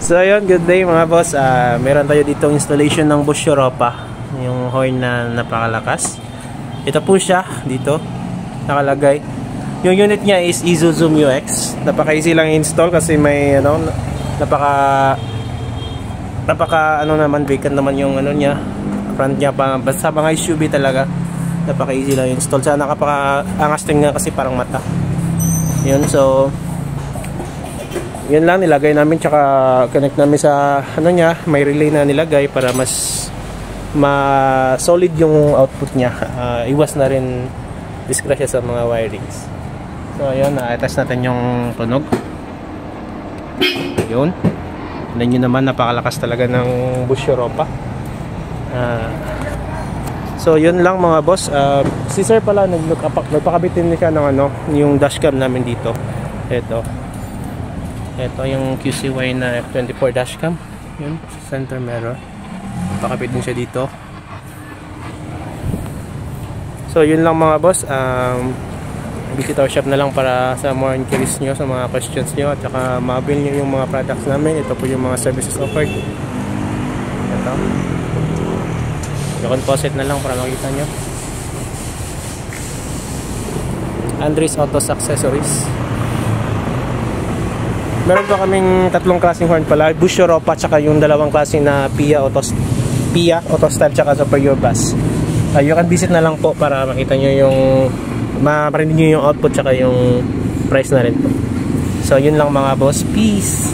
So ayun, good day mga boss. Meron tayo dito installation ng Bosch Europa, yung horn na napakalakas. Ito po siya dito nakalagay. Yung unit niya is Isuzu MU-X. Napaka-easy lang install kasi may napaka naman, vacant naman yung niya, front niya pa, basta mga SUV talaga. Napaka-easy lang install. Sana kapaka-angas tingnan kasi parang mata. Yun, so yun lang nilagay namin, tsaka connect namin sa niya, may relay na nilagay para mas solid yung output niya. Iwas na rin disgrasya sa mga wirings. So ayun, na-test natin yung tunog. Yun, tignan nyo naman, napakalakas talaga ng Bosch Europa. So yun lang mga boss. Si sir pala nagpakabitin niya ng yung dashcam namin dito. Ito yung QCY na F24 dashcam. Yun, center mirror. Pakabit din siya dito. So yun lang mga boss. Visit our shop na lang para sa more inquiries nyo, sa mga questions nyo, at saka ma-avail nyo yung mga products namin. Ito po yung mga services offered. Ito yung composite na lang para makita nyo. Andres Autos Accessories. Meron pa kaming tatlong klaseng horn pala, Bosch Europa, tsaka yung dalawang klase na Pia Auto Style, tsaka Superior Bass. You can visit na lang po para makita nyo yung marinig nyo yung output, tsaka yung price na rin po. So yun lang mga boss, peace.